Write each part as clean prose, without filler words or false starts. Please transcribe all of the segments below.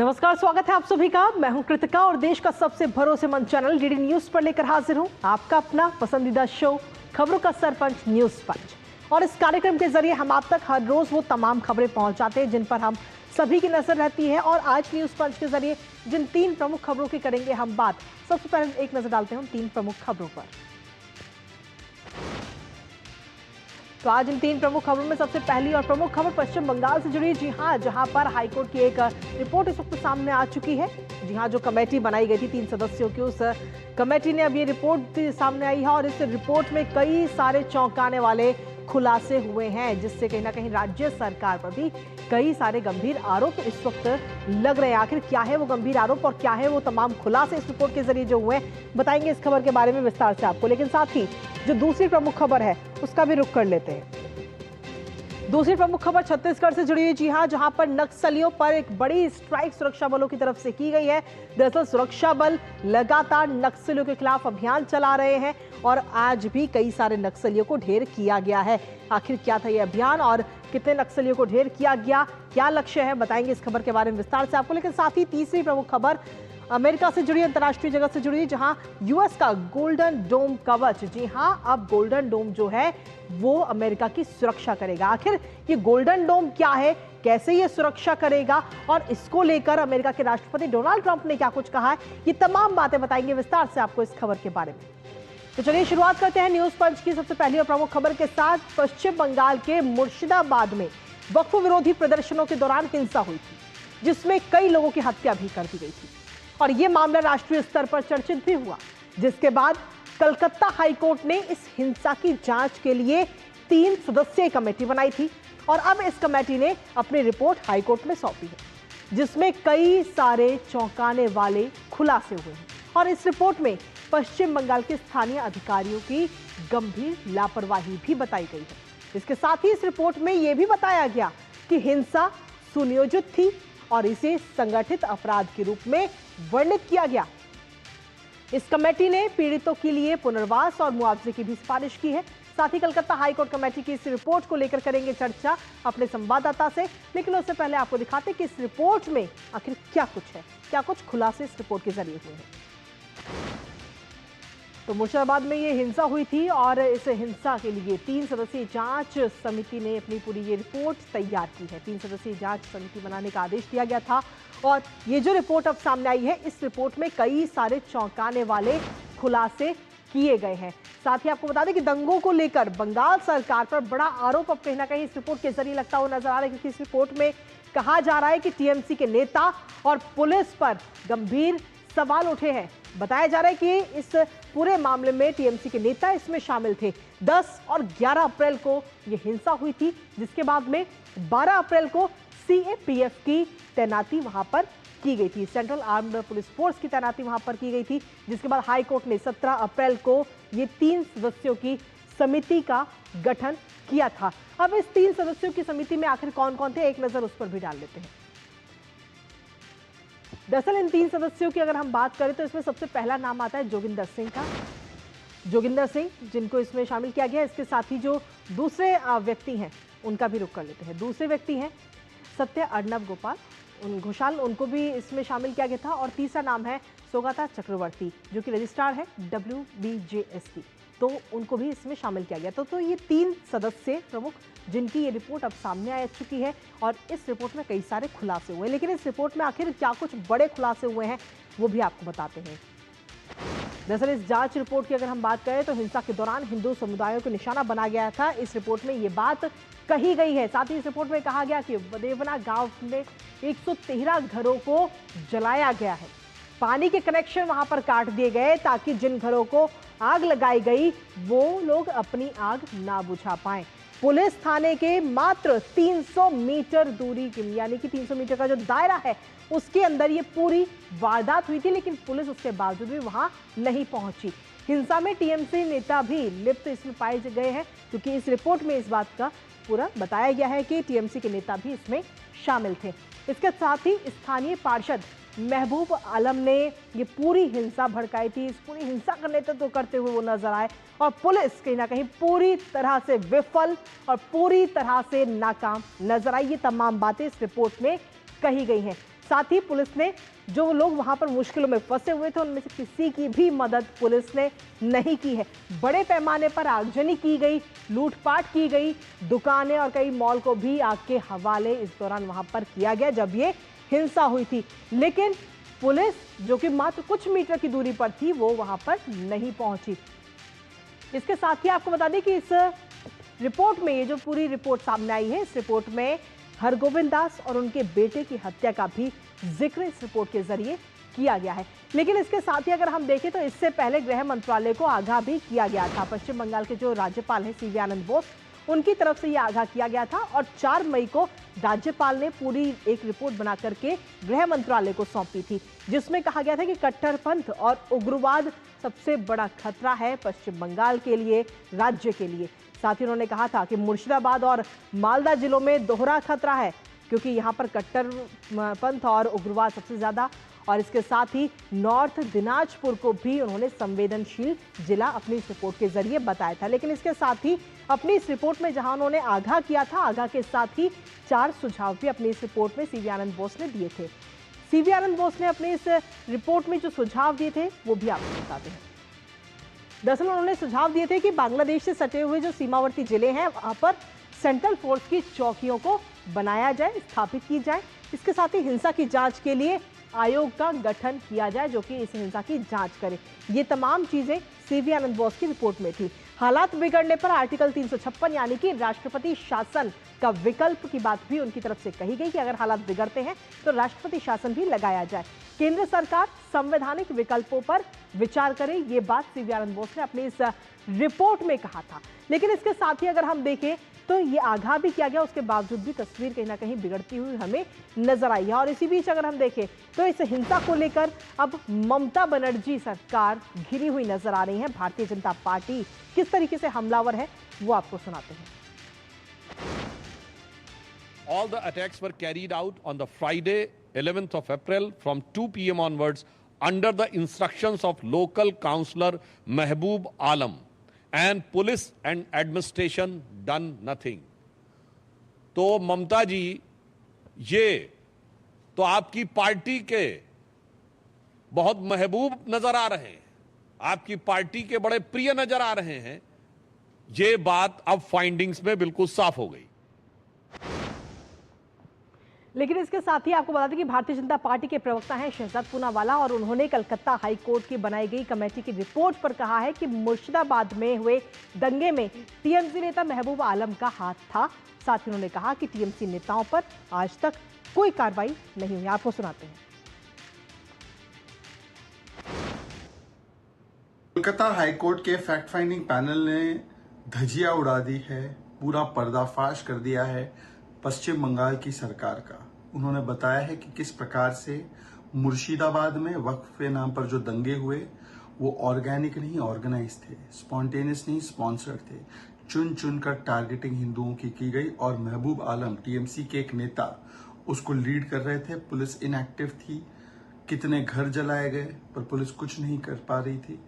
नमस्कार, स्वागत है आप सभी का। मैं हूं कृतिका और देश का सबसे भरोसेमंद चैनल डीडी न्यूज पर लेकर हाजिर हूं आपका अपना पसंदीदा शो खबरों का सरपंच न्यूज पंच। और इस कार्यक्रम के जरिए हम आप तक हर रोज वो तमाम खबरें पहुंचाते हैं जिन पर हम सभी की नजर रहती है। और आज न्यूज पंच के जरिए जिन 3 प्रमुख खबरों की करेंगे हम बात, सबसे पहले एक नजर डालते हैं हम 3 प्रमुख खबरों पर। तो आज इन 3 प्रमुख खबरों में सबसे पहली और प्रमुख खबर पश्चिम बंगाल से जुड़ी। जी हां, जहां पर हाईकोर्ट की एक रिपोर्ट इस वक्त सामने आ चुकी है। जी हां, जो कमेटी बनाई गई थी 3 सदस्यों की, उस कमेटी ने अब ये रिपोर्ट सामने आई है और इस रिपोर्ट में कई सारे चौंकाने वाले खुलासे हुए हैं, जिससे कहीं ना कहीं राज्य सरकार पर भी कई सारे गंभीर आरोप इस वक्त लग रहे हैं। आखिर क्या है वो गंभीर आरोप और क्या है वो तमाम खुलासे इस रिपोर्ट के जरिए जो हुए, बताएंगे इस खबर के बारे में विस्तार से आपको। लेकिन साथ ही जो दूसरी प्रमुख खबर है उसका भी रुख कर लेते हैं। दूसरी प्रमुख खबर छत्तीसगढ़ से जुड़ी है। जी हां, जहां पर नक्सलियों पर एक बड़ी स्ट्राइक सुरक्षा बलों की तरफ से की गई है। दरअसल सुरक्षा बल लगातार नक्सलियों के खिलाफ अभियान चला रहे हैं और आज भी कई सारे नक्सलियों को ढेर किया गया है। आखिर क्या था यह अभियान और कितने नक्सलियों को ढेर किया गया, क्या लक्ष्य है, बताएंगे इस खबर के बारे में विस्तार से आपको। लेकिन साथ ही तीसरी प्रमुख खबर अमेरिका से जुड़ी, अंतर्राष्ट्रीय जगत से जुड़ी, जहां यूएस का गोल्डन डोम कवच, जी हां, अब गोल्डन डोम जो है वो अमेरिका की सुरक्षा करेगा। आखिर ये गोल्डन डोम क्या है, कैसे ये सुरक्षा करेगा और इसको लेकर अमेरिका के राष्ट्रपति डोनाल्ड ट्रंप ने क्या कुछ कहा है, ये तमाम बातें बताएंगे विस्तार से आपको इस खबर के बारे में। तो चलिए शुरुआत करते हैं न्यूज पंच की सबसे पहली और प्रमुख खबर के साथ। पश्चिम बंगाल के मुर्शिदाबाद में वक्फ विरोधी प्रदर्शनों के दौरान हिंसा हुई थी, जिसमें कई लोगों की हत्या भी कर दी गई थी और यह मामला राष्ट्रीय स्तर पर चर्चित भी हुआ, जिसके बाद कलकत्ता हाईकोर्ट ने इस हिंसा की जांच के लिए 3 सदस्यीय कमेटी बनाई थी और अब इस कमेटी ने अपनी रिपोर्ट हाईकोर्ट में सौंपी है, जिसमें कई सारे चौंकाने वाले खुलासे हुए हैं। और इस रिपोर्ट में पश्चिम बंगाल के स्थानीय अधिकारियों की गंभीर लापरवाही भी बताई गई है। इसके साथ ही इस रिपोर्ट में यह भी बताया गया कि हिंसा सुनियोजित थी और इसे संगठित अपराध के रूप में वर्णित किया गया। इस कमेटी ने पीड़ितों के लिए पुनर्वास और मुआवजे की भी सिफारिश की है। साथ ही कलकत्ता हाईकोर्ट कमेटी की इस रिपोर्ट को लेकर करेंगे चर्चा अपने संवाददाता से। लेकिन उससे पहले आपको दिखाते हैं कि इस रिपोर्ट में आखिर क्या कुछ है, क्या कुछ खुलासे इस रिपोर्ट के जरिए हुए हैं। तो मुर्शिदाबाद में ये हिंसा हुई थी और इस हिंसा के लिए 3 सदस्यीय जांच समिति ने अपनी पूरी ये रिपोर्ट तैयार की है। 3 सदस्यीय जांच समिति बनाने का आदेश दिया गया था और ये जो रिपोर्ट अब सामने आई है, इस रिपोर्ट में कई सारे चौंकाने वाले खुलासे किए गए हैं। साथ ही आपको बता दें कि दंगों को लेकर बंगाल सरकार पर बड़ा आरोप अब कहीं ना कहीं इस रिपोर्ट के जरिए लगता हुआ नजर आ रहा है, क्योंकि इस रिपोर्ट में कहा जा रहा है कि टीएमसी के नेता और पुलिस पर गंभीर सवाल उठे हैं। बताया जा रहा है कि इस पूरे मामले में टीएमसी के नेता इसमें शामिल थे। 10 और 11 अप्रैल को यह हिंसा हुई थी, जिसके बाद में 12 अप्रैल को सीएपीएफ की तैनाती वहां पर की गई थी, सेंट्रल आर्म्ड पुलिस फोर्स की तैनाती वहां पर की गई थी। जिसके बाद हाईकोर्ट ने 17 अप्रैल को ये 3 सदस्यों की समिति का गठन किया था। अब इस 3 सदस्यों की समिति में आखिर कौन कौन थे, एक नजर उस पर भी डाल लेते हैं। दरअसल इन 3 सदस्यों की अगर हम बात करें तो इसमें सबसे पहला नाम आता है जोगिंदर सिंह का। जोगिंदर सिंह जिनको इसमें शामिल किया गया। इसके साथ ही जो दूसरे व्यक्ति हैं उनका भी रुख कर लेते हैं। दूसरे व्यक्ति हैं सत्य अर्णव गोपाल घोषाल, उनको भी इसमें शामिल किया गया था। और तीसरा नाम है सोगाता चक्रवर्ती, जो कि रजिस्ट्रार है WBJS की, तो उनको भी इसमें शामिल किया गया। तो ये 3 सदस्य प्रमुख जिनकी ये रिपोर्ट अब सामने आ चुकी है और इस रिपोर्ट में कई सारे खुलासे हुए। लेकिन इस रिपोर्ट में आखिर क्या कुछ बड़े खुलासे हुए हैं वो भी आपको बताते हैं। दरअसल इस जांच रिपोर्ट की अगर हम बात करें तो हिंसा के दौरान हिंदू समुदायों को निशाना बना गया था, इस रिपोर्ट में ये बात कही गई है। साथ ही इस रिपोर्ट में कहा गया कि बदेवना गांव में 113 घरों को जलाया गया है। पानी के कनेक्शन वहां पर काट दिए गए ताकि जिन घरों को आग लगाई गई वो लोग अपनी आग ना बुझा पाएं। पुलिस थाने के मात्र 300 मीटर दूरी के, यानी कि 300 मीटर का जो दायरा है उसके अंदर ये पूरी वारदात हुई थी, लेकिन पुलिस उसके बावजूद भी वहां नहीं पहुंची। हिंसा में टीएमसी नेता भी लिप्त इसमें पाए गए हैं, क्योंकि इस रिपोर्ट में इस बात का पूरा बताया गया है कि टीएमसी के नेता भी इसमें शामिल थे। इसके साथ ही स्थानीय पार्षद महबूब आलम ने ये पूरी हिंसा भड़काई थी। इस पूरी हिंसा का नेतृत्व करते हुए वो नजर आए और पुलिस कहीं ना कहीं पूरी तरह से विफल और पूरी तरह से नाकाम नजर आई। ये तमाम बातें इस रिपोर्ट में कही गई हैं। साथ ही पुलिस ने जो लोग वहां पर मुश्किलों में फंसे हुए थे उनमें से किसी की भी मदद पुलिस ने नहीं की है। बड़े पैमाने पर आगजनी की गई, लूटपाट की गई, दुकानें और कई मॉल को भी आग के हवाले इस दौरान वहां पर किया गया जब ये हिंसा हुई थी। लेकिन पुलिस जो कि मात्र कुछ मीटर की दूरी पर थी वो वहां पर नहीं पहुंची। इसके साथ ही आपको बता दें कि इस रिपोर्ट में, ये जो पूरी रिपोर्ट सामने आई है, इस रिपोर्ट में हरगोविंद दास और उनके बेटे की हत्या का भी जिक्र इस रिपोर्ट के जरिए किया गया है। लेकिन इसके साथ ही अगर हम देखें तो इससे पहले गृह मंत्रालय को आगाह भी किया गया था। पश्चिम बंगाल के जो राज्यपाल हैं सीवी आनंद बोस, उनकी तरफ से यह आगाह किया गया था और 4 मई को राज्यपाल ने पूरी एक रिपोर्ट बना करके गृह मंत्रालय को सौंपी थी, जिसमें कहा गया था कि कट्टरपंथ और उग्रवाद सबसे बड़ा खतरा है पश्चिम बंगाल के लिए, राज्य के लिए। साथ ही उन्होंने कहा था कि मुर्शिदाबाद और मालदा जिलों में दोहरा खतरा है क्योंकि यहां पर कट्टरपंथ और उग्रवाद सबसे ज्यादा, और इसके साथ ही नॉर्थ दिनाजपुर को भी उन्होंने संवेदनशील जिला अपनी इस रिपोर्ट के जरिए बताया था। लेकिन इसके साथ ही अपनी इस रिपोर्ट में जहां उन्होंने आगाह किया था, आगाह के साथ ही 4 सुझाव भी अपनी इस रिपोर्ट में सीवी आनंद बोस ने दिए थे। सीवी आनंद बोस ने अपनी इस रिपोर्ट में जो सुझाव दिए थे वो भी आपको बताते हैं। दरअसल उन्होंने सुझाव दिए थे कि बांग्लादेश से सटे हुए जो सीमावर्ती जिले हैं वहां पर सेंट्रल फोर्स की चौकियों को बनाया जाए, स्थापित की जाए। इसके साथ ही हिंसा की जांच के लिए आयोग का गठन किया जाए जो कि इस हिंसा की जांच करे। ये तमाम चीजें सीवी आनंद बोस की रिपोर्ट में थी। हालात बिगड़ने पर आर्टिकल 356 यानी कि राष्ट्रपति शासन का विकल्प की बात भी उनकी तरफ से कही गई कि अगर हालात बिगड़ते हैं तो राष्ट्रपति शासन भी लगाया जाए। केंद्र सरकार संवैधानिक विकल्पों पर विचार करे, ये बात सीवी आनंद बोस ने अपनी इस रिपोर्ट में कहा था। लेकिन इसके साथ ही अगर हम देखें तो ये आगाह भी किया गया, उसके बावजूद भी तस्वीर कहीं ना कहीं बिगड़ती हुई हमें नजर आई है। और इसी बीच अगर हम देखें तो इस हिंसा को लेकर अब ममता बनर्जी सरकार घिरी हुई नजर आ रही है। भारतीय जनता पार्टी किस तरीके से हमलावर है वो आपको सुनाते हैं। All the attacks were carried out on the Friday, 11th of April from 2 p.m. onwards under the instructions of local councillor Mehboob Alam, and police and administration done nothing. तो ममता जी, ये तो आपकी पार्टी के बहुत महबूब नजर आ रहे हैं, आपकी पार्टी के बड़े प्रिय नजर आ रहे हैं। ये बात अब फाइंडिंग्स में बिल्कुल साफ हो गई। लेकिन इसके साथ ही आपको बता दें कि भारतीय जनता पार्टी के प्रवक्ता हैं शहजाद पूनावाला, और उन्होंने कलकत्ता हाई कोर्ट की बनाई गई कमेटी की रिपोर्ट पर कहा है कि मुर्शिदाबाद में हुए दंगे में टीएमसी नेता महबूब आलम का हाथ था। साथ ही उन्होंने कहा कि टीएमसी नेताओं पर आज तक कोई कार्रवाई नहीं हुई। आपको सुनाते हैं। कोलकाता हाईकोर्ट के फैक्ट फाइंडिंग पैनल ने धजिया उड़ा दी है, पूरा पर्दाफाश कर दिया है पश्चिम बंगाल की सरकार का। उन्होंने बताया है कि किस प्रकार से मुर्शिदाबाद में वक्फ के नाम पर जो दंगे हुए वो ऑर्गेनिक नहीं ऑर्गेनाइज थे, स्पॉन्टेनियस नहीं स्पॉन्सर्ड थे। चुन चुनकर टारगेटिंग हिंदुओं की गई और महबूब आलम टीएमसी के एक नेता उसको लीड कर रहे थे। पुलिस इनएक्टिव थी, कितने घर जलाए गए पर पुलिस कुछ नहीं कर पा रही थी।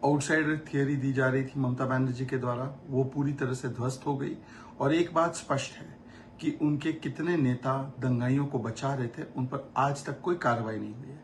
आउटसाइडर थियरी दी जा रही थी ममता बनर्जी के द्वारा, वो पूरी तरह से ध्वस्त हो गई। और एक बात स्पष्ट है कि उनके कितने नेता दंगाइयों को बचा रहे थे, उन पर आज तक कोई कार्रवाई नहीं हुई है।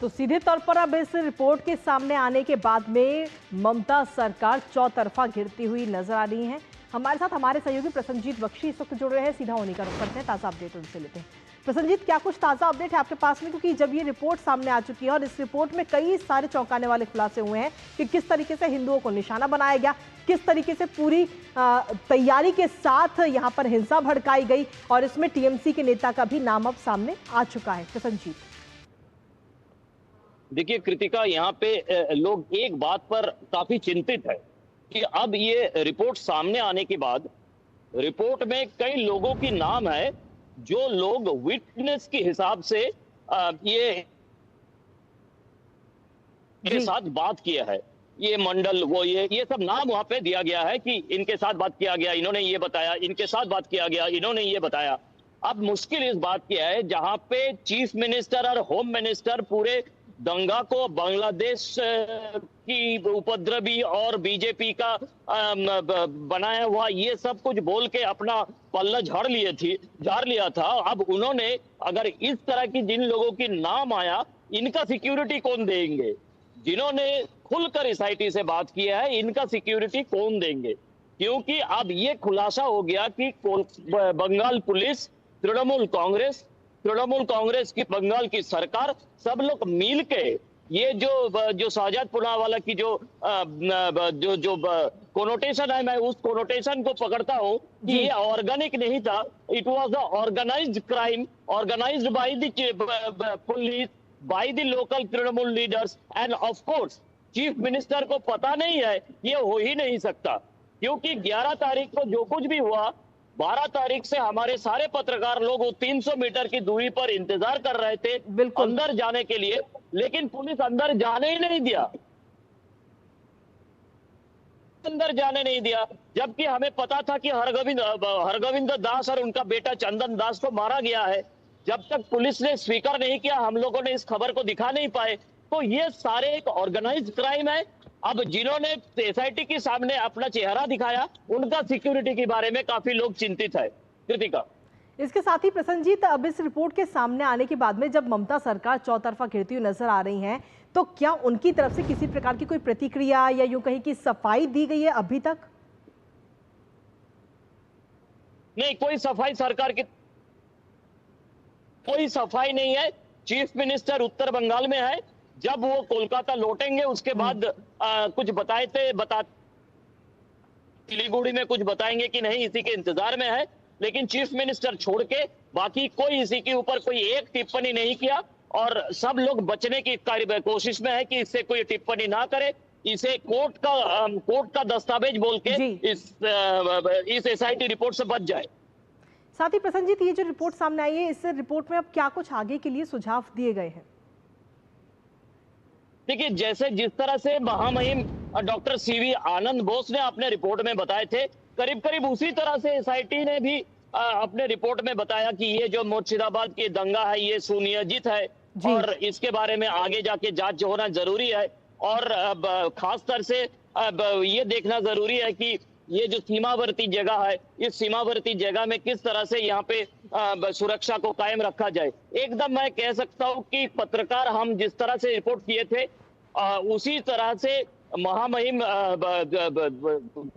तो सीधे तौर पर अब इस रिपोर्ट के सामने आने के बाद में ममता सरकार चौतरफा घिरती हुई नजर आ रही है। हमारे साथ हमारे सहयोगी प्रसन्नजीत बख्शी इस वक्त जुड़ रहे हैं, सीधा उन्हीं का रुख करते हैं, ताजा अपडेट उनसे लेते हैं। प्रसन्नजीत, क्या कुछ ताजा अपडेट है आपके पास में, क्योंकि जब ये रिपोर्ट सामने आ चुकी है और इस रिपोर्ट में कई सारे चौंकाने वाले खुलासे हुए हैं कि किस तरीके से हिंदुओं को निशाना बनाया गया, किस तरीके से पूरी तैयारी के साथ यहाँ पर हिंसा भड़काई गई, और इसमें टीएमसी के नेता का भी नाम अब सामने आ चुका है। प्रसन्नजीत, देखिए कृतिका, यहाँ पे लोग एक बात पर काफी चिंतित है कि अब ये रिपोर्ट सामने आने के बाद रिपोर्ट में कई लोगों की नाम है जो लोग विटनेस के हिसाब से ये साथ बात किया है, ये मंडल वो ये सब नाम वहां पे दिया गया है कि इनके साथ बात किया गया, इन्होंने ये बताया, इनके साथ बात किया गया, इन्होंने ये बताया। अब मुश्किल इस बात की है जहां पे चीफ मिनिस्टर और होम मिनिस्टर पूरे दंगा को बांग्लादेश की उपद्रवी और बीजेपी का बनाया हुआ ये सब कुछ बोल के अपना पल्ला झाड़ लिया था। अब उन्होंने अगर इस तरह की जिन लोगों की नाम आया, इनका सिक्योरिटी कौन देंगे? जिन्होंने खुलकर एसआईटी से बात किया है, इनका सिक्योरिटी कौन देंगे? क्योंकि अब ये खुलासा हो गया कि बंगाल पुलिस, तृणमूल कांग्रेस की बंगाल की सरकार, सब लोग मिल के ये जो शाहजाद पूनावाला की जो कोनोटेशन है, मैं उस कोनोटेशन को पकड़ता हूं कि ये ऑर्गेनिक नहीं था, it was a organised crime, organised by the police, by the local Trinamool leaders, and of course chief minister को पता नहीं है, ये हो ही नहीं सकता। क्योंकि 11 तारीख को जो कुछ भी हुआ, 12 तारीख से हमारे सारे पत्रकार लोग वो 300 मीटर की दूरी पर इंतजार कर रहे थे अंदर जाने के लिए, लेकिन पुलिस अंदर जाने ही नहीं दिया, जबकि हमें पता था कि हरगोविंद दास और उनका बेटा चंदन दास को मारा गया है। जब तक पुलिस ने स्वीकार नहीं किया, हम लोगों ने इस खबर को दिखा नहीं पाए। तो ये सारे एक ऑर्गेनाइज्ड क्राइम है। अब जिन्होंने एसआईटी के सामने अपना चेहरा दिखाया, उनका सिक्योरिटी के बारे में काफी लोग चिंतित है। कृतिका, इसके साथ ही प्रसन्नजीत, अब इस रिपोर्ट के सामने आने के बाद में जब ममता सरकार चौतरफा घिरती हुई नजर आ रही है, तो क्या उनकी तरफ से किसी प्रकार की कोई प्रतिक्रिया या यूं कहीं की सफाई दी गई है अभी तक? नहीं, कोई सफाई सरकार की कोई सफाई नहीं है। चीफ मिनिस्टर उत्तर बंगाल में है, जब वो कोलकाता लौटेंगे उसके बाद कुछ सिलीगुड़ी में कुछ बताएंगे कि नहीं, इसी के इंतजार में है। लेकिन चीफ मिनिस्टर छोड़ के बाकी कोई इसी के ऊपर कोई एक टिप्पणी नहीं किया, और सब लोग बचने की कोशिश में है कि इससे कोई टिप्पणी ना करे, इसे कोर्ट का दस्तावेज बोल के इस एसआईटी रिपोर्ट से बच जाए। साथ ही प्रसन्नजीत, ये जो रिपोर्ट सामने आई है, इस रिपोर्ट में अब क्या कुछ आगे के लिए सुझाव दिए गए हैं? देखिए, जिस तरह से महामहिम डॉक्टर सीवी आनंद बोस ने अपने रिपोर्ट में बताए थे, करीब करीब उसी तरह से एसआईटी ने भी अपने रिपोर्ट में बताया कि ये जो मुर्शिदाबाद की दंगा है, ये सुनियोजित है और इसके बारे में आगे जाके जांच होना जरूरी है। और खास तौर से ये देखना जरूरी है कि ये जो सीमावर्ती जगह है, इस सीमावर्ती जगह में किस तरह से यहाँ पे सुरक्षा को कायम रखा जाए। एकदम मैं कह सकता हूँ कि पत्रकार हम जिस तरह से रिपोर्ट किए थे, उसी तरह से महामहिम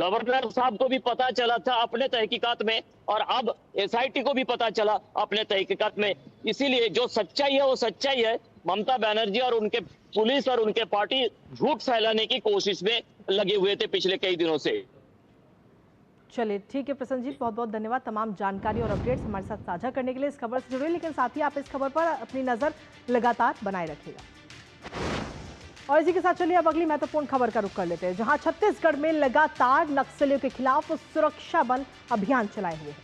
गवर्नर साहब को भी पता चला था अपने तहकीकात में, और अब एसआईटी को भी पता चला अपने तहकीकात में। इसीलिए जो सच्चाई है वो सच्चाई है। ममता बनर्जी और उनके पुलिस और उनके पार्टी झूठ फैलाने की कोशिश में लगे हुए थे पिछले कई दिनों से। चलिए ठीक है प्रसन्नजीत, बहुत बहुत धन्यवाद तमाम जानकारी और अपडेट्स हमारे साथ साझा करने के लिए। इस खबर से जुड़े, लेकिन साथ ही आप इस खबर पर अपनी नजर लगातार बनाए रखिएगा। और इसी के साथ चलिए अब अगली महत्वपूर्ण खबर का रुख कर लेते हैं, जहां छत्तीसगढ़ में लगातार नक्सलियों के खिलाफ सुरक्षा बल अभियान चलाए हुए हैं।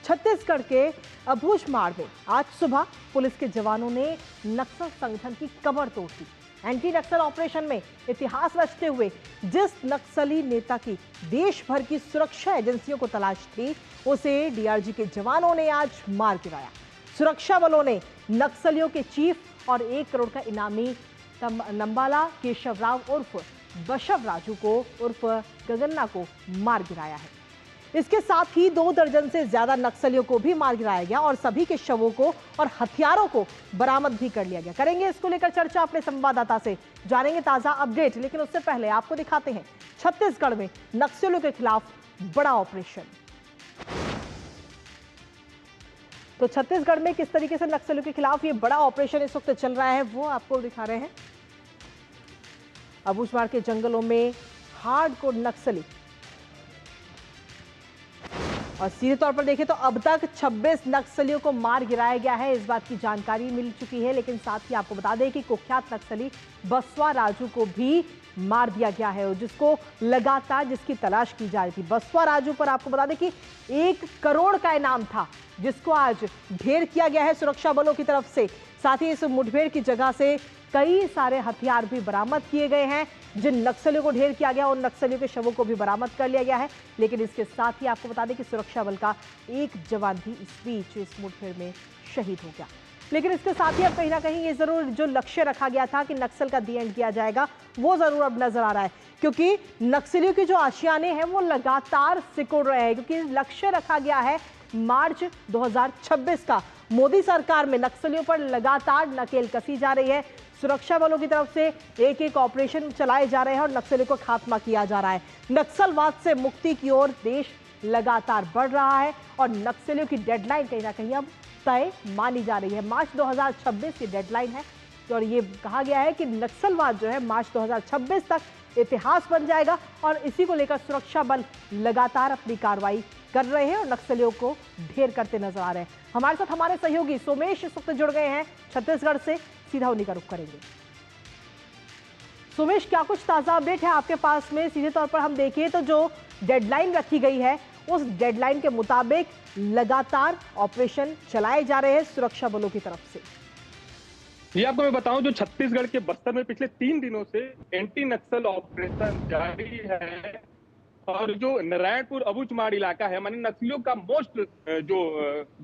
छत्तीसगढ़ के अबूझमाड़ में आज सुबह पुलिस के जवानों ने नक्सल संगठन की कमर तोड़ दी। एंटी नक्सल ऑपरेशन में इतिहास रचते हुए जिस नक्सली नेता की देश भर की सुरक्षा एजेंसियों को तलाश थी, उसे डीआरजी के जवानों ने आज मार गिराया। सुरक्षा बलों ने नक्सलियों के चीफ और 1 करोड़ का इनामी नंबाला केशवराव उर्फ बशव राजू को उर्फ गगन्ना को मार गिराया है। इसके साथ ही 2 दर्जन से ज्यादा नक्सलियों को भी मार गिराया गया और सभी के शवों को और हथियारों को बरामद भी कर लिया गया। करेंगे इसको लेकर चर्चा अपने संवाददाता से, जानेंगे ताजा अपडेट, लेकिन उससे पहले आपको दिखाते हैं छत्तीसगढ़ में नक्सलियों के खिलाफ बड़ा ऑपरेशन। तो छत्तीसगढ़ में किस तरीके से नक्सलियों के खिलाफ ये बड़ा ऑपरेशन इस वक्त चल रहा है, वो आपको दिखा रहे हैं। अबूझमाड़ के जंगलों में हार्डकोर नक्सली, और सीधे तौर पर देखें तो अब तक 26 नक्सलियों को मार गिराया गया है, इस बात की जानकारी मिल चुकी है। लेकिन साथ ही आपको बता दें कि कुख्यात नक्सली बसवा राजू को भी मार दिया गया है, जिसको लगातार जिसकी तलाश की जा रही थी। बसवा राजू पर आपको बता दें कि 1 करोड़ का इनाम था, जिसको आज ढेर किया गया है सुरक्षा बलों की तरफ से। साथ ही इस मुठभेड़ की जगह से कई सारे हथियार भी बरामद किए गए हैं। जिन नक्सलियों को ढेर किया गया, उन नक्सलियों के शवों को भी बरामद कर लिया गया है। लेकिन इसके साथ ही आपको बता दें कि सुरक्षा बल का 1 जवान भी इस बीच इस मुठभेड़ में शहीद हो गया। लेकिन इसके साथ ही अब कहीं ना कहीं ये जरूर जो लक्ष्य रखा गया था कि नक्सल का दी एंड किया जाएगा, वो जरूर अब नजर आ रहा है, क्योंकि नक्सलियों की जो आशियाने हैं वो लगातार सिकुड़ रहे हैं, क्योंकि लक्ष्य रखा गया है मार्च 2026 का। मोदी सरकार में नक्सलियों पर लगातार नकेल कसी जा रही है, सुरक्षा बलों की तरफ से एक एक ऑपरेशन चलाए जा रहे हैं और नक्सलियों को खात्मा किया जा रहा है। नक्सलवाद से मुक्ति की ओर देश लगातार बढ़ रहा है और नक्सलियों की डेडलाइन कहीं ना कहीं अब तय मानी जा रही है। मार्च 2026 की डेडलाइन है और ये कहा गया है कि नक्सलवाद जो है मार्च 2026 तक इतिहास बन जाएगा और इसी को लेकर सुरक्षा बल लगातार अपनी कार्रवाई कर रहे हैं और नक्सलियों को ढेर करते नजर आ रहे हैं। हमारे साथ हमारे सहयोगी सोमेश इस वक्त जुड़ गए हैं छत्तीसगढ़ से, सीधा उन्हीं का रुख करेंगे। सोमेश, क्या कुछ ताजा अपडेट है आपके पास में? सीधे तौर पर हम देखें तो जो डेडलाइन रखी गई है उस डेडलाइन के मुताबिक लगातार ऑपरेशन चलाए जा रहे हैं सुरक्षा बलों की तरफ से। ये आपको मैं बताऊं, जो छत्तीसगढ़ के बस्तर में पिछले 3 दिनों से एंटी नक्सल ऑपरेशन जारी है और जो नारायणपुर अबूझमाड़ इलाका है, माने नक्सलियों का मोस्ट जो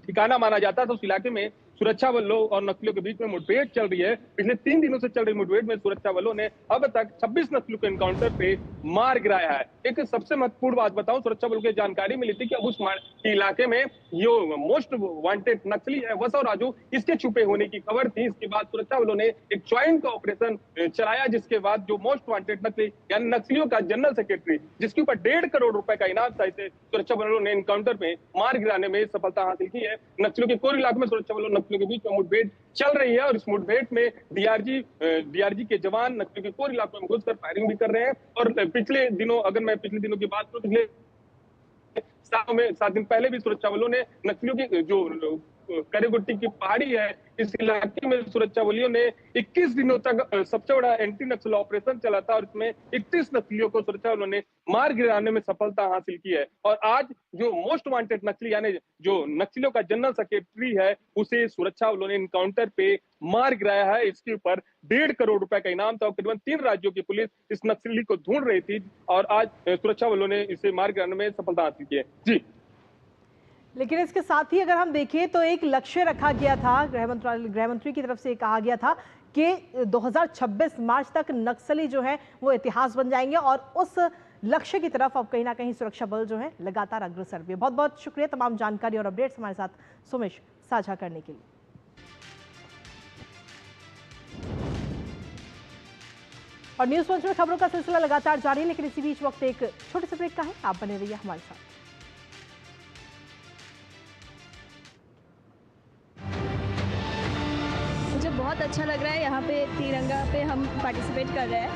ठिकाना माना जाता है, तो उस इलाके में सुरक्षा बलों और नक्सलियों के बीच में मुठभेड़ चल रही है। पिछले 3 दिनों से चल रही मुठभेड़ में सुरक्षा बलों ने अब तक 26 नक्सलियों के एनकाउंटर पे मार गिराया है। एक सबसे महत्वपूर्ण बात बताऊं, सुरक्षा बलों की जानकारी मिली थी कि अबूझमाड़ के इलाके में जो मोस्ट वांटेड नक्सली है वसव राजू, इसके छुपे होने की खबर थी। इसके बाद सुरक्षा बलों ने एक ज्वाइंट का ऑपरेशन चलाया, जिसके बाद जो मोस्ट वांटेड नक्सली यानी नक्सलियों का जनरल सेक्रेटरी, जिसके ऊपर 1.5 करोड़ रुपए का इनाम था, इसे सुरक्षा बलों ने एनकाउंटर में मार गिराने में सफलता हासिल की है। नक्सलियों के कोर इलाके में सुरक्षा बलों नक्सलियों के बीच में मुठभेड़ चल रही है और इस मुठभेड़ में डीआरजी के जवान नक्सलियों के कोर इलाकों में घुसकर फायरिंग भी कर रहे हैं। और पिछले दिनों, अगर मैं पिछले दिनों की बात करूं, पिछले 7 दिन पहले भी सुरक्षा बलों ने नक्सलियों की जो करेगुट्टी की पहाड़ी है, इस इलाके में सुरक्षा बलों ने 21 दिनों तक सबसे बड़ा एंटी नक्सल ऑपरेशन चला था और इसमें 31 नक्सलियों को सुरक्षा बलों ने मार गिराने में सफलता हासिल की है। और आज जो मोस्ट वांटेड नक्सली यानी जो नक्सलियों का जनरल सेक्रेटरी है, उसे सुरक्षा बलों ने एनकाउंटर पे मार गिराया है। इसके ऊपर 1.5 करोड़ रुपए का इनाम था और करीबन 3 राज्यों की पुलिस इस नक्सली को ढूंढ रही थी और आज सुरक्षा बलों ने इसे मार गिराने में सफलता हासिल की है। जी, लेकिन इसके साथ ही अगर हम देखें तो एक लक्ष्य रखा गया था, गृह मंत्री की तरफ से कहा गया था कि 2026 मार्च तक नक्सली जो है वो इतिहास बन जाएंगे और उस लक्ष्य की तरफ अब कहीं ना कहीं सुरक्षा बल जो है लगातार अग्रसर भी है। बहुत बहुत शुक्रिया तमाम जानकारी और अपडेट्स हमारे साथ सोमेश साझा करने के लिए। और न्यूज पंच में खबरों का सिलसिला लगातार जारी है, लेकिन इसी बीच वक्त एक छोटे से ब्रेक का है, आप बने रहिए हमारे साथ। मुझे बहुत अच्छा लग रहा है, यहाँ पे तिरंगा पे हम पार्टिसिपेट कर रहे हैं।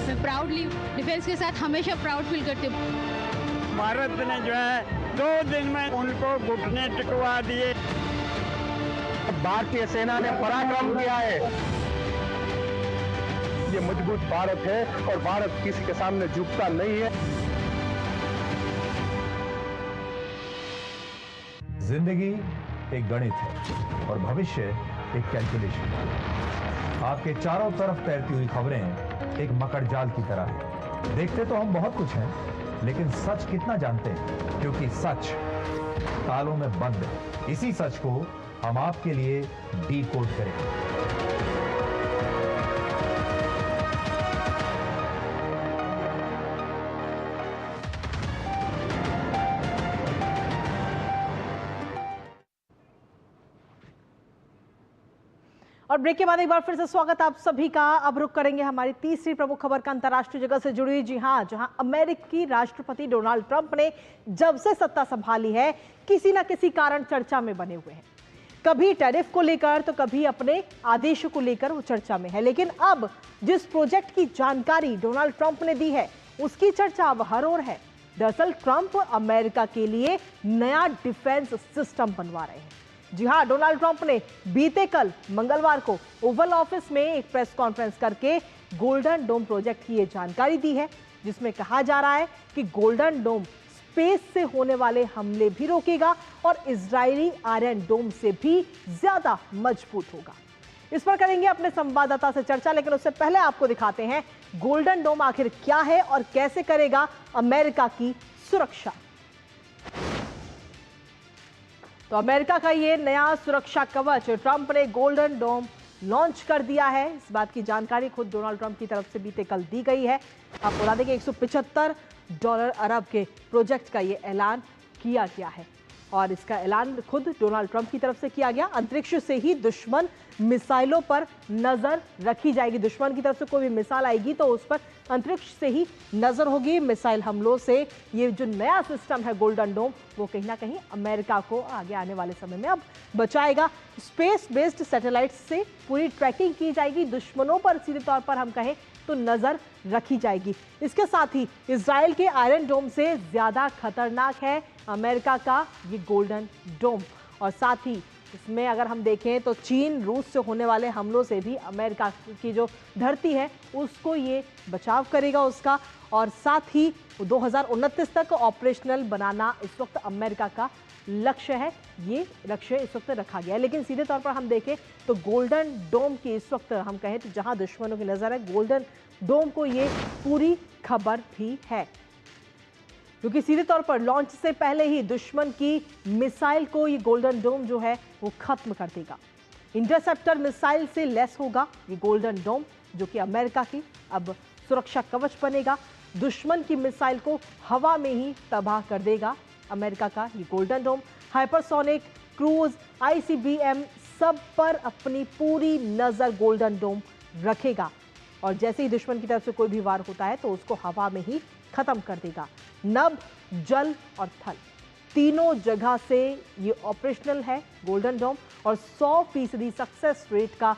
मैं प्राउडली डिफेंस के साथ हमेशा प्राउड फील करती हूँ। भारत ने जो है 2 दिन में उनको घुटने टिकवा दिए। भारतीय सेना ने पराक्रम किया है। ये मजबूत भारत है और भारत किसी के सामने झुकता नहीं है। जिंदगी एक गणित है और भविष्य एक कैलकुलेशन। आपके चारों तरफ तैरती हुई खबरें एक मकड़जाल की तरह है। देखते तो हम बहुत कुछ हैं, लेकिन सच कितना जानते हैं, क्योंकि सच तालों में बंद है। इसी सच को हम आपके लिए डीकोड करेंगे। और ब्रेक के बाद एक बार फिर से स्वागत आप सभी का। अब रुक करेंगे हमारी तीसरी प्रमुख खबर का अंतर्राष्ट्रीय जगत से जुड़ी। जी हां, जहां अमेरिकी राष्ट्रपति डोनाल्ड ट्रंप ने जब से सत्ता संभाली है, किसी ना किसी कारण चर्चा में बने हुए हैं। कभी टैरिफ को लेकर तो कभी अपने आदेशों को लेकर वो चर्चा में है। लेकिन अब जिस प्रोजेक्ट की जानकारी डोनाल्ड ट्रंप ने दी है, उसकी चर्चा अब हर ओर है। दरअसल ट्रंप अमेरिका के लिए नया डिफेंस सिस्टम बनवा रहे हैं। जी हां, डोनाल्ड ट्रंप ने बीते कल मंगलवार को ओवल ऑफिस में एक प्रेस कॉन्फ्रेंस करके गोल्डन डोम प्रोजेक्ट की ये जानकारी दी है, जिसमें कहा जा रहा है कि गोल्डन डोम स्पेस से होने वाले हमले भी रोकेगा और इजरायली आयरन डोम से भी ज्यादा मजबूत होगा। इस पर करेंगे अपने संवाददाता से चर्चा, लेकिन उससे पहले आपको दिखाते हैं गोल्डन डोम आखिर क्या है और कैसे करेगा अमेरिका की सुरक्षा। तो अमेरिका का ये नया सुरक्षा कवच, ट्रंप ने गोल्डन डोम लॉन्च कर दिया है। इस बात की जानकारी खुद डोनाल्ड ट्रंप की तरफ से बीते कल दी गई है। आपको बता दें कि $175 अरब के प्रोजेक्ट का ये ऐलान किया गया है और इसका ऐलान खुद डोनाल्ड ट्रंप की तरफ से किया गया। अंतरिक्ष से ही दुश्मन मिसाइलों पर नजर रखी जाएगी। दुश्मन की तरफ से कोई भी मिसाइल आएगी तो उस पर अंतरिक्ष से ही नजर होगी। मिसाइल हमलों से ये जो नया सिस्टम है गोल्डन डोम, वो कहीं ना कहीं अमेरिका को आगे आने वाले समय में अब बचाएगा। स्पेस बेस्ड सैटेलाइट से पूरी ट्रैकिंग की जाएगी। दुश्मनों पर सीधे तौर पर हम कहें तो नजर रखी जाएगी। इसके साथ ही इजराइल के आयरन डोम से ज्यादा खतरनाक है अमेरिका का ये गोल्डन डोम। और साथ ही इसमें अगर हम देखें तो चीन रूस से होने वाले हमलों से भी अमेरिका की जो धरती है उसको ये बचाव करेगा उसका। और साथ ही 2029 तक ऑपरेशनल बनाना इस वक्त अमेरिका का लक्ष्य है। ये लक्ष्य इस वक्त रखा गया है। लेकिन सीधे तौर पर हम देखें तो गोल्डन डोम की इस वक्त हम कहें तो जहां दुश्मनों की नजर है, गोल्डन डोम को ये पूरी खबर भी है, क्योंकि सीधे तौर पर लॉन्च से पहले ही दुश्मन की मिसाइल को ये गोल्डन डोम जो है वो खत्म कर देगा। इंटरसेप्टर मिसाइल से लेस होगा ये गोल्डन डोम, जो कि अमेरिका की अब सुरक्षा कवच बनेगा। दुश्मन की मिसाइल को हवा में ही तबाह कर देगा अमेरिका का ये गोल्डन डोम। हाइपरसोनिक, क्रूज, ICBM सब पर अपनी पूरी नजर गोल्डन डोम रखेगा और जैसे ही दुश्मन की तरफ से कोई भी वार होता है तो उसको हवा में ही खत्म कर देगा। नभ, जल और थल तीनों जगह से ये ऑपरेशनल है गोल्डन डोम और 100% सक्सेस रेट का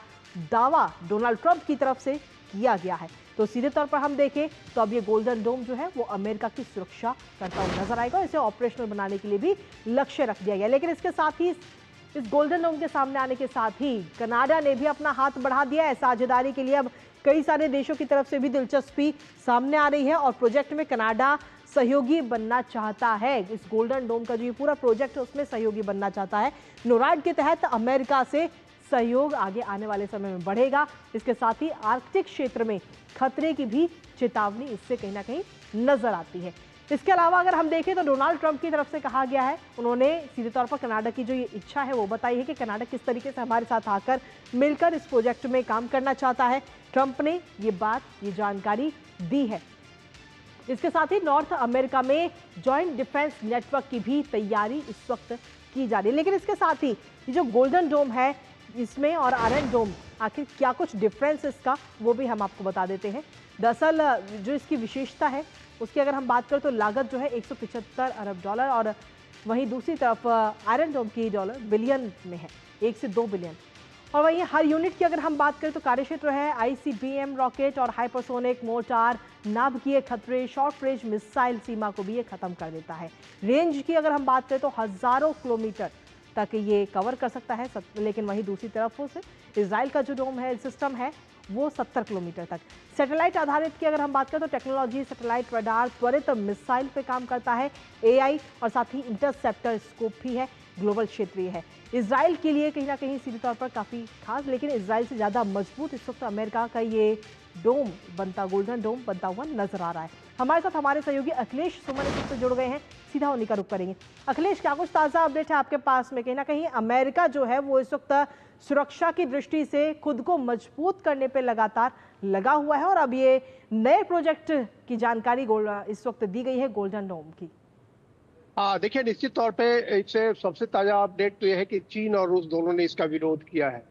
दावा डोनाल्ड ट्रंप की तरफ से किया गया है। तो सीधे तौर पर हम देखें तो अब ये गोल्डन डोम जो है वो अमेरिका की सुरक्षा करता हुआ नजर आएगा। इसे ऑपरेशनल बनाने के लिए भी लक्ष्य रख दिया गया। लेकिन इसके साथ ही इस गोल्डन डोम के सामने आने के साथ ही कनाडा ने भी अपना हाथ बढ़ा दिया है साझेदारी के लिए। अब कई सारे देशों की तरफ से भी दिलचस्पी सामने आ रही है और प्रोजेक्ट में कनाडा सहयोगी बनना चाहता है। इस गोल्डन डोम का जो ये पूरा प्रोजेक्ट है उसमें सहयोगी बनना चाहता है। नोराड के तहत अमेरिका से सहयोग आगे आने वाले समय में बढ़ेगा। इसके साथ ही आर्कटिक क्षेत्र में खतरे की भी चेतावनी इससे कहीं ना कहीं नजर आती है। इसके अलावा अगर हम देखें तो डोनाल्ड ट्रंप की तरफ से कहा गया है, उन्होंने सीधे तौर पर कनाडा की जो ये इच्छा है वो बताई है कि कनाडा किस तरीके से हमारे साथ आकर मिलकर इस प्रोजेक्ट में काम करना चाहता है। ट्रंप ने ये जानकारी दी है। इसके साथ ही नॉर्थ अमेरिका में जॉइंट डिफेंस नेटवर्क की भी तैयारी इस वक्त की जा रही है। लेकिन इसके साथ ही ये जो गोल्डन डोम है इसमें और आयरन डोम, आखिर क्या कुछ डिफरेंस इसका वो भी हम आपको बता देते हैं। दरअसल जो इसकी विशेषता है उसकी अगर हम बात करें तो लागत जो है $175 अरब और वहीं दूसरी तरफ आयरन डोम की डॉलर बिलियन में है, 1 से 2 बिलियन। और वहीं हर यूनिट की अगर हम बात करें तो कार्यक्षेत्र है ICBM रॉकेट और हाइपरसोनिक मोर्टार, नाभिकीय खतरे, शॉर्ट रेंज मिसाइल सीमा को भी ये खत्म कर देता है। रेंज की अगर हम बात करें तो हजारों किलोमीटर तक ये कवर कर सकता है। लेकिन वहीं दूसरी तरफ से इजराइल का जो डोम है सिस्टम है वो 70 किलोमीटर तक। सैटेलाइट आधारित की अगर हम बात करें तो टेक्नोलॉजी, सैटेलाइट रडार, त्वरित मिसाइल पे काम करता है, AI और साथ ही इंटरसेप्टर स्कोप भी है, ग्लोबल क्षेत्रीय है। इजराइल के लिए कहीं ना कहीं सीधे तौर पर काफ़ी खास, लेकिन इजराइल से ज़्यादा मजबूत इस वक्त अमेरिका का ये डोम बनता, गोल्डन डोम बनता हुआ नजर आ रहा है। हमारे साथ हमारे सहयोगी अखिलेश सुमन इस वक्त जुड़ गए हैं, सीधा उन्हीं का रुख करेंगे। अखिलेश, क्या कुछ ताज़ा अपडेट है आपके पास में? कहीं ना कहीं अमेरिका जो है वो इस वक्त सुरक्षा की दृष्टि से खुद को मजबूत करने पर लगातार लगा हुआ है और अब ये नए प्रोजेक्ट की जानकारी इस वक्त दी गई है गोल्डन डोम की। देखिए, निश्चित तौर पे इससे सबसे ताजा अपडेट तो यह है कि चीन और रूस दोनों ने इसका विरोध किया है।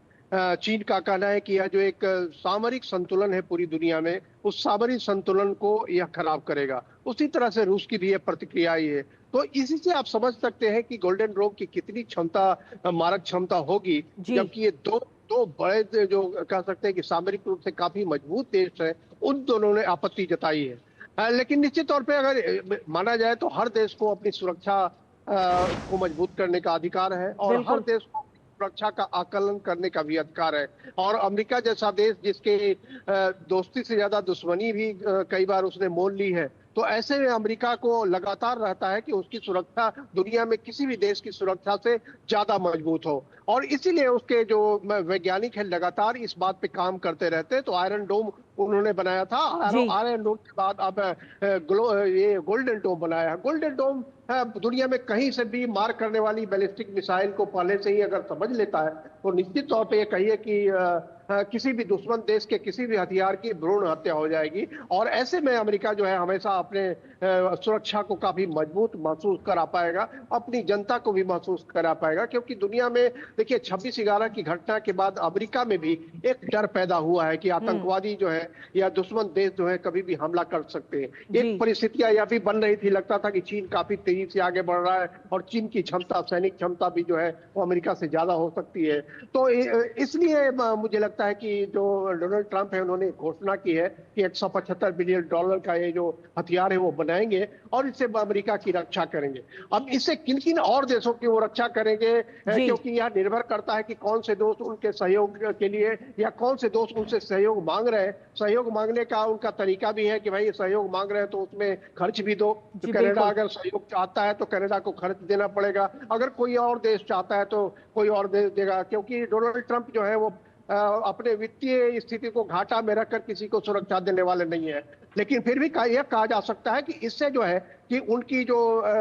चीन का कहना है कि यह जो एक सामरिक संतुलन है पूरी दुनिया में, उस सामरिक संतुलन को यह खराब करेगा। उसी तरह से रूस की भी यह प्रतिक्रिया आई है। तो इसी से आप समझ सकते हैं कि गोल्डन डोम की कितनी क्षमता, मारक क्षमता होगी, जबकि ये दो बड़े जो कह सकते हैं कि सामरिक रूप से काफी मजबूत देश है, उन दोनों ने आपत्ति जताई है। लेकिन निश्चित तौर पे अगर माना जाए तो हर देश को अपनी सुरक्षा को मजबूत करने का अधिकार है और हर देश को सुरक्षा का आकलन करने का भी अधिकार है। और अमेरिका जैसा देश जिसके दोस्ती से ज्यादा दुश्मनी भी कई बार उसने मोल ली है, तो ऐसे में अमेरिका को लगातार रहता है कि उसकी सुरक्षा दुनिया में किसी भी देश की सुरक्षा से ज्यादा मजबूत हो, और इसीलिए उसके जो वैज्ञानिक है लगातार इस बात पे काम करते रहते हैं। तो आयरन डोम उन्होंने बनाया था, आयरन डोम के बाद अब ये गोल्डन डोम बनाया है। गोल्डन डोम दुनिया में कहीं से भी मार करने वाली बैलिस्टिक मिसाइल को पहले से ही अगर समझ लेता है तो निश्चित तौर पे ये कहिए कि किसी भी दुश्मन देश के किसी भी हथियार की भ्रूण हत्या हो जाएगी। और ऐसे में अमेरिका जो है हमेशा अपने सुरक्षा को काफी मजबूत महसूस करा पाएगा, अपनी जनता को भी महसूस करा पाएगा, क्योंकि दुनिया में देखिए 26/11 की घटना के बाद अमेरिका में भी एक डर पैदा हुआ है कि आतंकवादी जो है या दुश्मन देश जो है कभी भी हमला कर सकते हैं। एक परिस्थितियां यह भी बन रही थी, लगता था कि चीन काफी तेजी से आगे बढ़ रहा है और चीन की क्षमता, सैनिक क्षमता भी जो है वो अमेरिका से ज्यादा हो सकती है। तो इसलिए मुझे लगता है कि जो डोनाल्ड ट्रंप है उन्होंने घोषणा की है कि $175 बिलियन का ये जो हथियार है वो बनाएंगे और इससे अमेरिका की रक्षा करेंगे। अब इससे किन किन और देशों की वो रक्षा करेंगे, क्योंकि यह निर्भर करता है कि कौन से दोस्त उनके सहयोग के लिए या कौन से दोस्त उनसे सहयोग मांग रहे हैं। सहयोग मांगने का उनका तरीका भी है कि भाई सहयोग मांग रहे हैं तो उसमें खर्च भी दो। तो कनाडा अगर सहयोग चाहता है तो कनाडा को खर्च देना पड़ेगा, अगर कोई और देश चाहता है तो कोई और देश देगा, क्योंकि डोनाल्ड ट्रंप जो है वो अपने वित्तीय स्थिति को घाटा में रखकर किसी को सुरक्षा देने वाले नहीं है। लेकिन फिर भी यह कहा जा सकता है कि इससे जो है कि उनकी जो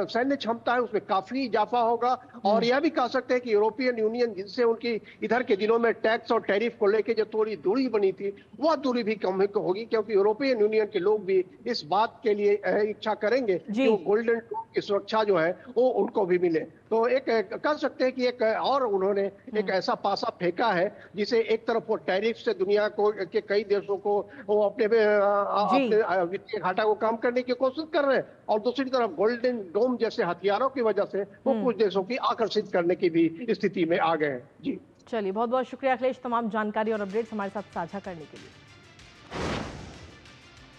सैन्य क्षमता है उसमें काफी इजाफा होगा। और यह भी कह सकते हैं कि यूरोपियन यूनियन जिनसे उनकी इधर के दिनों में टैक्स और टैरिफ को लेकर जो थोड़ी दूरी बनी थी वह दूरी भी कम होगी, क्योंकि यूरोपियन यूनियन के लोग भी इस बात के लिए इच्छा करेंगे कि वो गोल्डन डोम की सुरक्षा जो है वो उनको भी मिले। तो एक कह सकते हैं कि एक और उन्होंने एक ऐसा पासा फेंका है जिसे एक तरफ वो टैरिफ से दुनिया को के कई देशों को वो अपने वित्तीय घाटा को कम करने की कोशिश कर रहे हैं, और दूसरी तरफ गोल्डन डोम जैसे हथियारों की वजह से वो कुछ देशों की आकर्षित करने की भी स्थिति में आ गए हैं। जी चलिए, बहुत बहुत शुक्रिया अखिलेश तमाम जानकारी और अपडेट्स हमारे साथ साझा करने के लिए।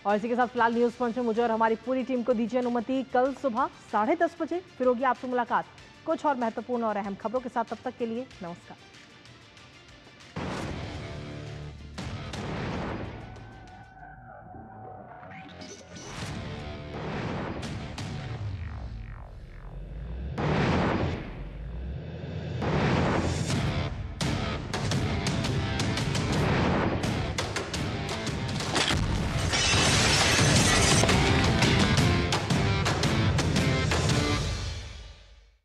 और इसी के साथ फिलहाल न्यूज पंच में मुझे और हमारी पूरी टीम को दीजिए अनुमति। कल सुबह 10:30 बजे फिर होगी आपसे मुलाकात कुछ और महत्वपूर्ण और अहम खबरों के साथ। तब तक के लिए नमस्कार।